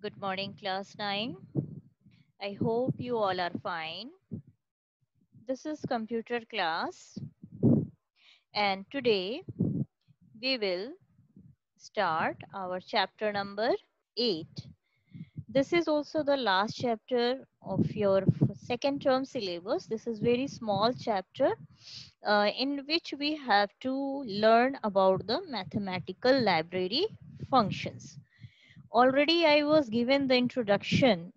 Good morning, class 9. I hope you all are fine. This is computer class, and today we will start our chapter number 8. This is also the last chapter of your second term syllabus. This is very small chapter in which we have to learn about the mathematical library functions. Already I was given the introduction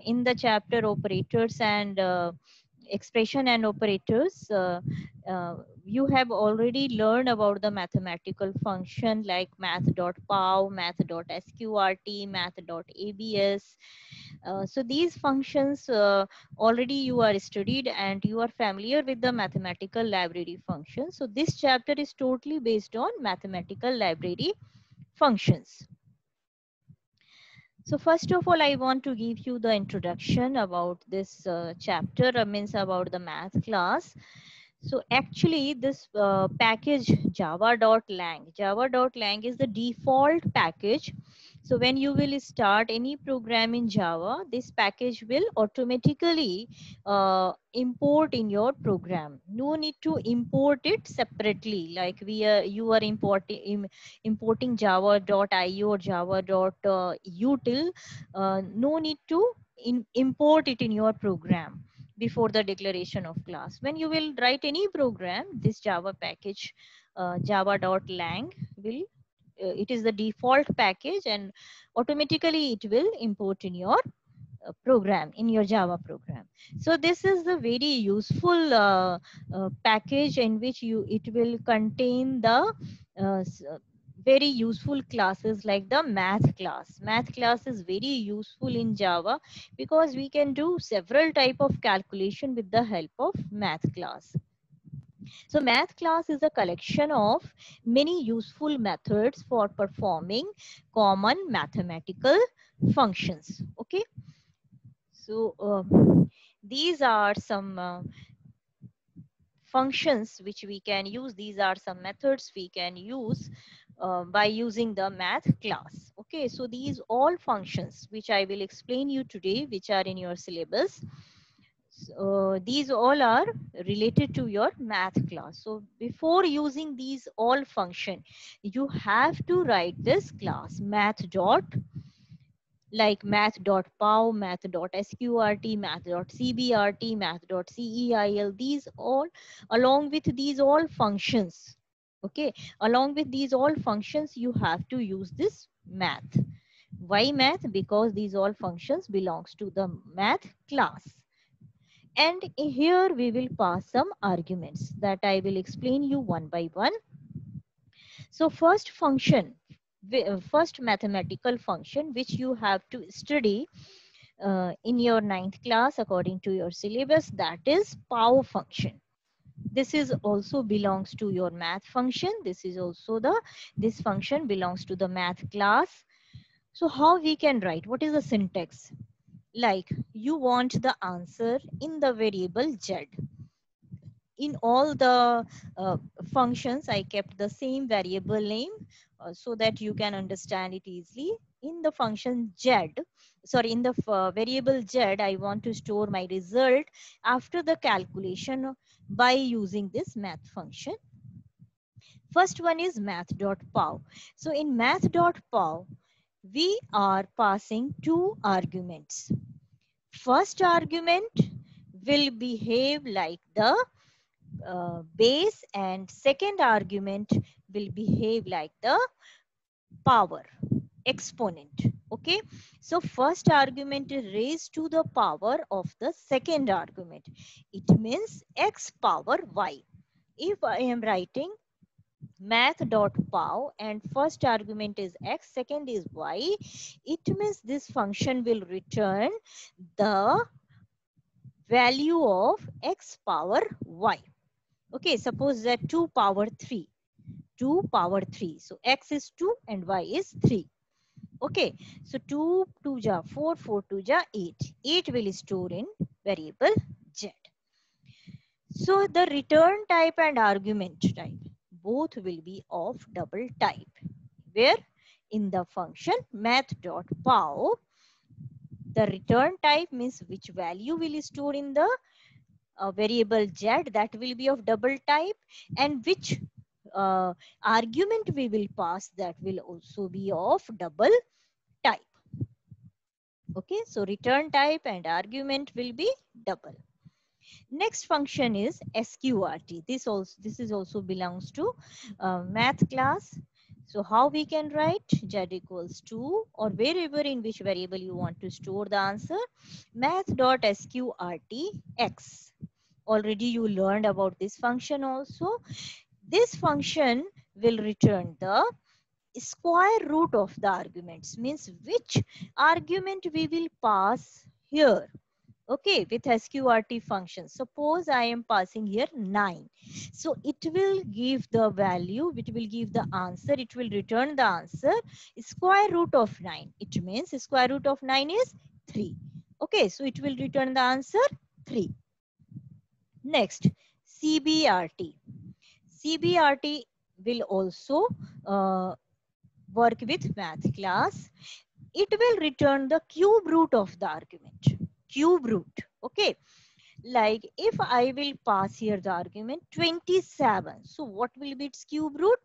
in the chapter operators and expression and operators. You have already learned about the mathematical function like math.pow, math.sqrt, math.abs. So these functions already you are studied and you are familiar with the mathematical library function. So this chapter is totally based on mathematical library functions. So first of all, I want to give you the introduction about this chapter, means about the math class. So actually this package java.lang is the default package. So when you will start any program in Java, this package will automatically import in your program. No need to import it separately, like you are importing java.io or java.util. No need to import it in your program before the declaration of class. When you will write any program, this Java package java.lang will it is the default package and automatically it will import in your program, in your Java program. So this is the very useful package in which it will contain the very useful classes like the math class. Math class is very useful in Java because we can do several type of calculation with the help of math class. So math class is a collection of many useful methods for performing common mathematical functions. Okay. So these are some functions which we can use. These are some methods we can use by using the math class. Okay, so these all functions which I will explain you today, which are in your syllabus, these all are related to your math class. So before using these all function, you have to write this class math dot, like math.pow, math.sqrt, math.cbrt, math.ceil. These all, along with these all functions, okay, along with these all functions, you have to use this math. Why math? Because these all functions belongs to the math class. And here we will pass some arguments that I will explain you one by one. So first function, first mathematical function which you have to study in your ninth class according to your syllabus, that is pow function. This is also belongs to your math function. This is also this function belongs to the math class. So how we can write? What is the syntax? Like you want the answer in the variable z. In all the functions, I kept the same variable name so that you can understand it easily. In the function z, sorry, in the variable z, I want to store my result after the calculation by using this math function. First one is math.pow. So in math.pow, we are passing two arguments. First argument will behave like the base, and second argument will behave like the power, exponent. Okay, so first argument is raised to the power of the second argument. It means x power y. If I am writing math.pow and first argument is x, second is y, it means this function will return the value of x power y. Okay, suppose that 2 power 3. 2 power 3. So x is 2 and y is 3. Okay, so 2 2 ja 4, 4 2 ja 8. 8 will store in variable z. So the return type and argument type both will be of double type, where in the function math.pow. The return type means which value will store in the variable z, that will be of double type, and which argument we will pass, that will also be of double type. Okay, so return type and argument will be double. Next function is sqrt. This is also belongs to math class. So how we can write z equals to, or wherever in which variable you want to store the answer, math.sqrt x. Already you learned about this function also. This function will return the square root of the arguments, means which argument we will pass here. Okay, with sqrt function. Suppose I am passing here 9. So it will give the value, it will give the answer, it will return the answer square root of 9. It means square root of 9 is 3. Okay, so it will return the answer 3. Next, CBRT. CBRT will also work with math class. It will return the cube root of the argument. Cube root. Okay. Like if I will pass here the argument 27. So what will be its cube root?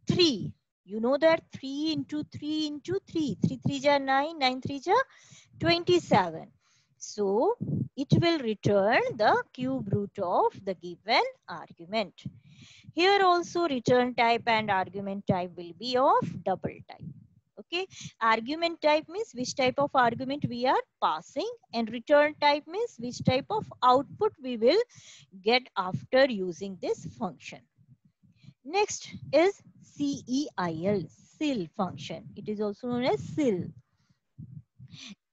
3. You know that 3 into 3 into 3. 3 3 ja 9, 9 3 ja 27. So it will return the cube root of the given argument. Here also return type and argument type will be of double type. Okay, argument type means which type of argument we are passing, and return type means which type of output we will get after using this function. Next is CEIL, CIL function. It is also known as CIL.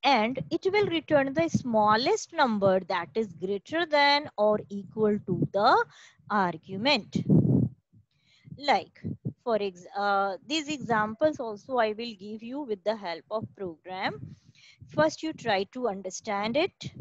And it will return the smallest number that is greater than or equal to the argument. Like for these examples also I will give you with the help of program. First you try to understand it.